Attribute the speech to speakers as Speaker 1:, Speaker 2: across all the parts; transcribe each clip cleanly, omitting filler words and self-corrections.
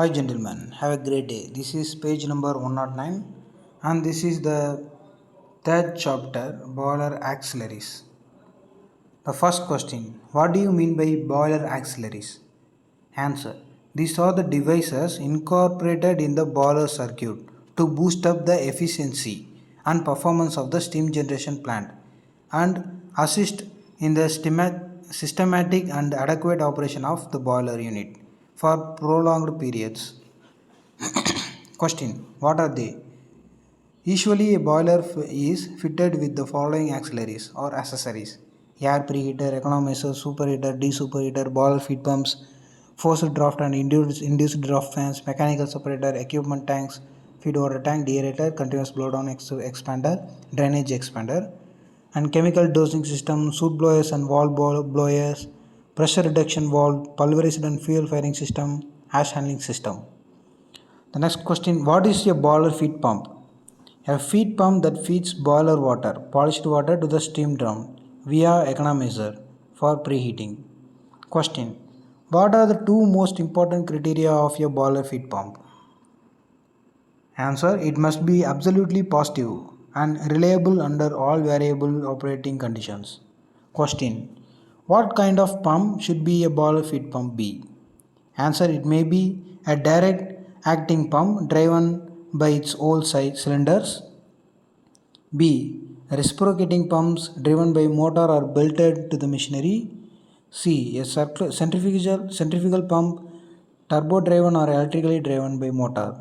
Speaker 1: Hi gentlemen, have a great day. This is page number 109 and this is the third chapter, boiler auxiliaries. The first question, what do you mean by boiler auxiliaries? Answer, these are the devices incorporated in the boiler circuit to boost up the efficiency and performance of the steam generation plant and assist in the systematic and adequate operation of the boiler unit for prolonged periods. Question, what are they? Usually, a boiler is fitted with the following auxiliaries or accessories: air preheater, economizer, superheater, desuperheater, boiler feed pumps, forced draft and induced draft fans, mechanical separator, equipment tanks, feed water tank, deaerator, continuous blowdown expander, drainage expander, and chemical dosing system, soot blowers and valve blowers, pressure reduction valve, pulverized and fuel firing system, ash handling system. The next question, what is a boiler feed pump? A feed pump that feeds boiler water, polished water to the steam drum via economizer for preheating. Question, what are the two most important criteria of a boiler feed pump? Answer, it must be absolutely positive and reliable under all variable operating conditions. Question, what kind of pump should be a boiler feed pump be? Answer, it may be a direct acting pump driven by its all cylinders. B. Reciprocating pumps driven by motor or belted to the machinery. C. A centrifugal pump turbo driven or electrically driven by motor.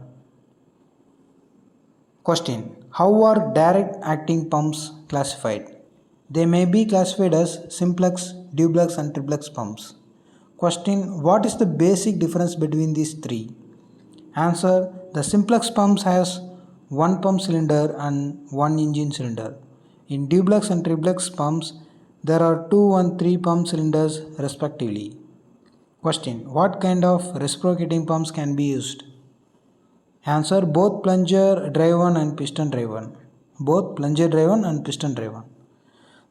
Speaker 1: Question, how are direct acting pumps classified? They may be classified as simplex, duplex and triplex pumps. Question, what is the basic difference between these three? Answer, the simplex pumps has one pump cylinder and one engine cylinder. In duplex and triplex pumps, there are 2 and 3 pump cylinders respectively. Question, what kind of reciprocating pumps can be used? Answer, both plunger driven and piston driven. Both plunger driven and piston driven.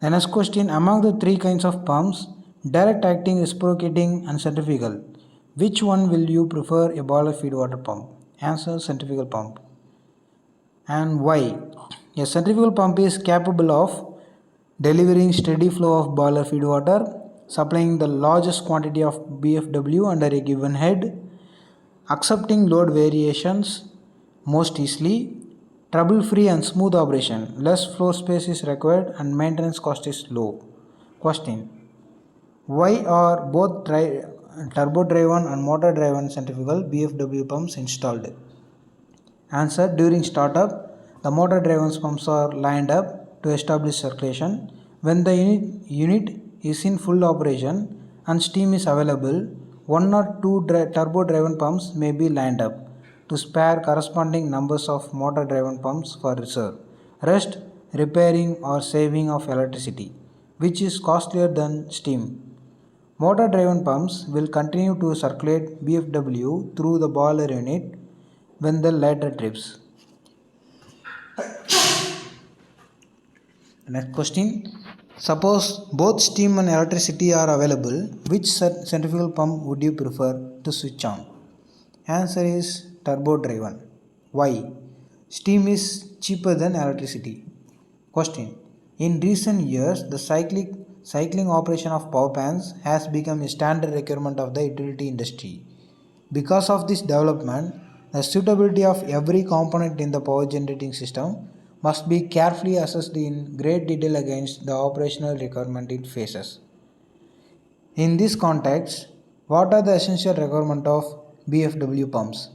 Speaker 1: The next question, among the three kinds of pumps, direct acting, reciprocating and centrifugal, which one will you prefer a boiler feed water pump? Answer, centrifugal pump. And why? A centrifugal pump is capable of delivering steady flow of boiler feed water, supplying the largest quantity of BFW under a given head, accepting load variations most easily, trouble-free and smooth operation, less floor space is required and maintenance cost is low. Question, why are both turbo-driven and motor-driven centrifugal BFW pumps installed? Answer, during startup, the motor-driven pumps are lined up to establish circulation. When the unit is in full operation and steam is available, one or two turbo-driven pumps may be lined up to spare corresponding numbers of motor-driven pumps for reserve, rest, repairing or saving of electricity, which is costlier than steam. Motor-driven pumps will continue to circulate BFW through the boiler unit when the latter trips. Next question. Suppose both steam and electricity are available, which centrifugal pump would you prefer to switch on? Answer is turbo driven. Why? Steam is cheaper than electricity. Question. In recent years, the cycling operation of power plants has become a standard requirement of the utility industry. Because of this development, the suitability of every component in the power generating system must be carefully assessed in great detail against the operational requirement it faces. In this context, what are the essential requirements of BFW pumps?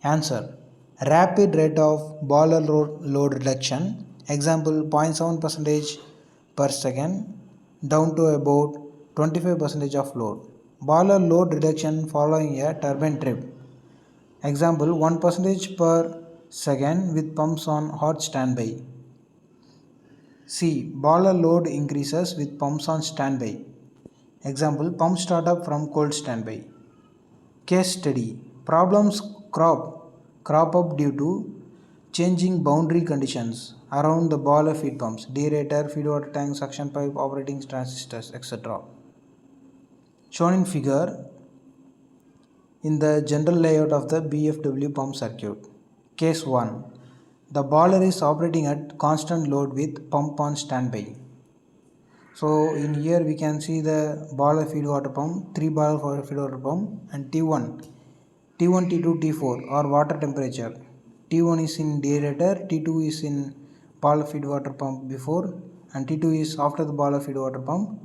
Speaker 1: Answer, rapid rate of boiler load reduction, example 0.7% per second down to about 25% of load. Boiler load reduction following a turbine trip, example 1% per second with pumps on hot standby. C. Boiler load increases with pumps on standby, example pump startup from cold standby. Case study, problems crop up due to changing boundary conditions around the boiler feed pumps, deaerator, feed water tank, suction pipe, operating transistors, etc. Shown in figure, in the general layout of the BFW pump circuit. Case 1. The boiler is operating at constant load with pump on standby. So in here we can see the boiler feed water pump, 3 boiler feed water pump, and T1, T2, T4 are water temperature. T1 is in deaerator, T2 is in boiler feed water pump before, and T2 is after the boiler feed water pump,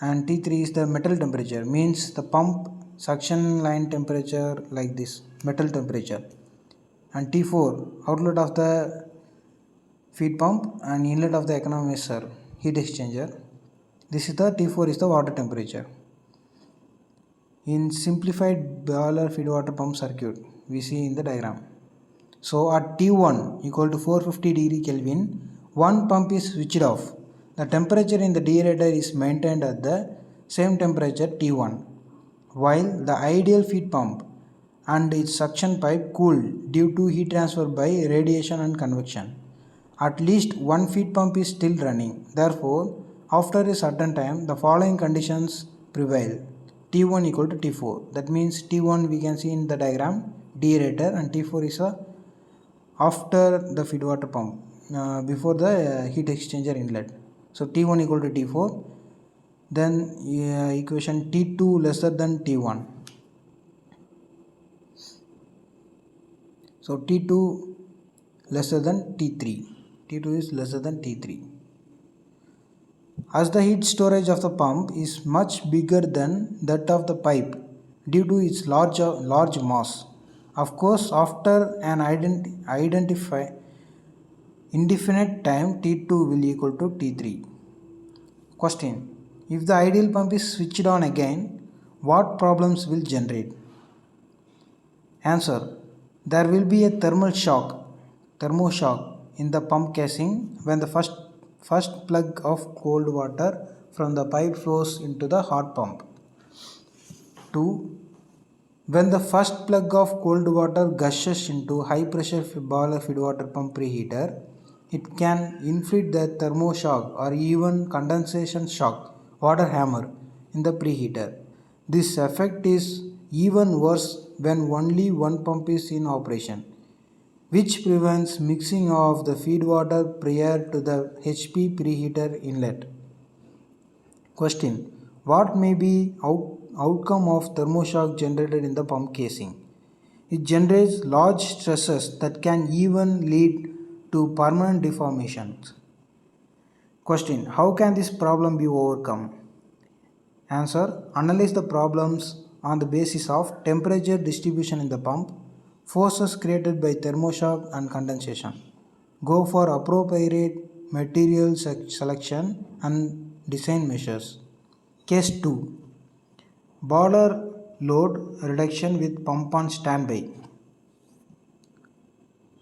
Speaker 1: and T3 is the metal temperature, means the pump suction line temperature like this, metal temperature, and T4 outlet of the feed pump and inlet of the economizer heat exchanger. This is the T4 is the water temperature. In simplified boiler feed water pump circuit we see in the diagram. So at T1 equal to 450 degree Kelvin, one pump is switched off. The temperature in the deaerator is maintained at the same temperature T1, while the ideal feed pump and its suction pipe cool due to heat transfer by radiation and convection. At least one feed pump is still running. Therefore, after a certain time, the following conditions prevail. T1 equal to T4. That means T1 we can see in the diagram, deaerator, and T4 is after the feed water pump, before the heat exchanger inlet. So T1 equal to T4. Then equation T2 lesser than T1. So T2 lesser than T3. T2 is lesser than T3. As the heat storage of the pump is much bigger than that of the pipe due to its large mass. Of course, after an indefinite time, T2 will equal to T3. Question. If the ideal pump is switched on again, what problems will generate? Answer. There will be a thermoshock in the pump casing when the first plug of cold water from the pipe flows into the hot pump. 2. When the first plug of cold water gushes into high pressure boiler feed water pump preheater, it can inflict the thermoshock or even condensation shock water hammer in the preheater. This effect is even worse when only one pump is in operation, which prevents mixing of the feed water prior to the HP preheater inlet. Question. What may be outcome of thermoshock generated in the pump casing? It generates large stresses that can even lead to permanent deformations. Question. How can this problem be overcome? Answer. Analyze the problems on the basis of temperature distribution in the pump, forces created by thermoshock and condensation. Go for appropriate material selection and design measures. Case 2. Boiler load reduction with pump on standby.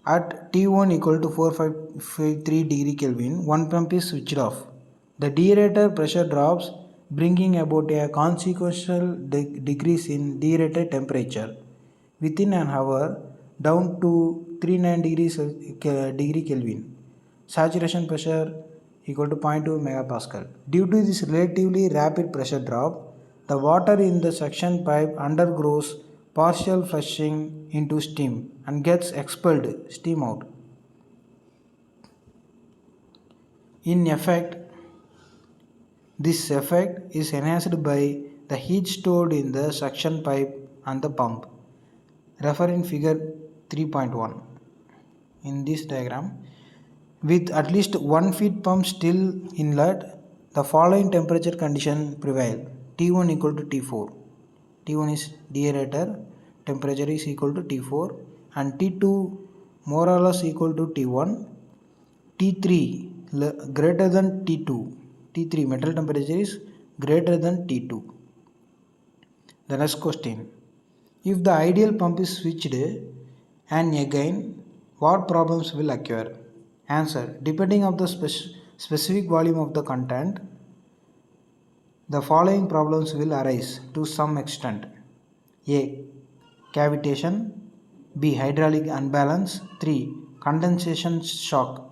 Speaker 1: At T1 equal to 453 degree Kelvin, one pump is switched off. The deaerator pressure drops, bringing about a consequential decrease in deaerator temperature within an hour down to 39 degree Kelvin. Saturation pressure equal to 0.2 megapascal. Due to this relatively rapid pressure drop, the water in the suction pipe undergoes partial flushing into steam and gets expelled steam out. In effect, this effect is enhanced by the heat stored in the suction pipe and the pump. Refer in figure 3.1. In this diagram, with at least one feed pump still inlet, the following temperature condition prevail. T1 equal to T4. T1 is deaerator, temperature is equal to T4, and T2 more or less equal to T1. T3 greater than T2. T3 metal temperature is greater than T2. The next question. If the ideal pump is switched and again, what problems will occur? Answer. Depending on the specific volume of the content, the following problems will arise to some extent. A. Cavitation. B. Hydraulic unbalance. 3. Condensation shock,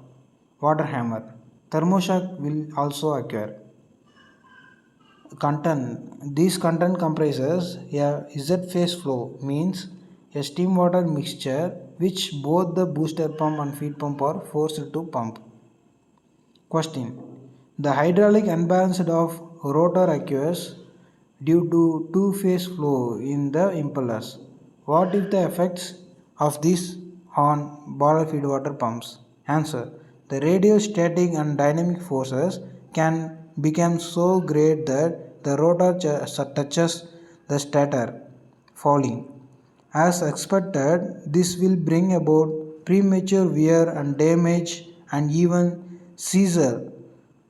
Speaker 1: water hammer. Thermoshock will also occur. content. This content comprises a Z phase flow, means a steam water mixture which both the booster pump and feed pump are forced to pump. Question. The hydraulic unbalanced of rotor occurs due to two-phase flow in the impellers. What if the effects of this on bottle feed water pumps? Answer. The radiostatic and dynamic forces can become so great that the rotor touches the stator, falling. As expected, this will bring about premature wear and damage and even seizure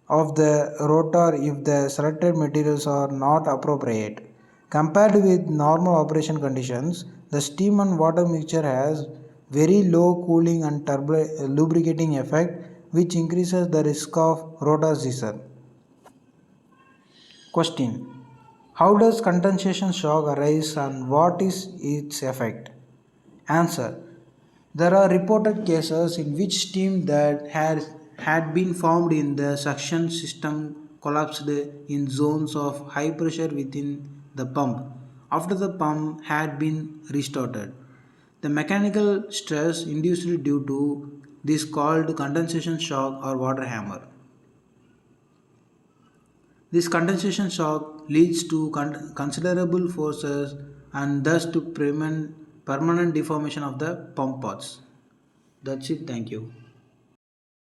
Speaker 1: of the rotor if the selected materials are not appropriate. Compared with normal operation conditions, the steam and water mixture has very low cooling and lubricating effect which increases the risk of rotor seizure. Question. How does condensation shock arise and what is its effect? Answer. There are reported cases in which steam that had been formed in the suction system collapsed in zones of high pressure within the pump after the pump had been restarted. The mechanical stress induced due to this called condensation shock or water hammer. This condensation shock leads to considerable forces and thus to permanent deformation of the pump parts. That's it. Thank you.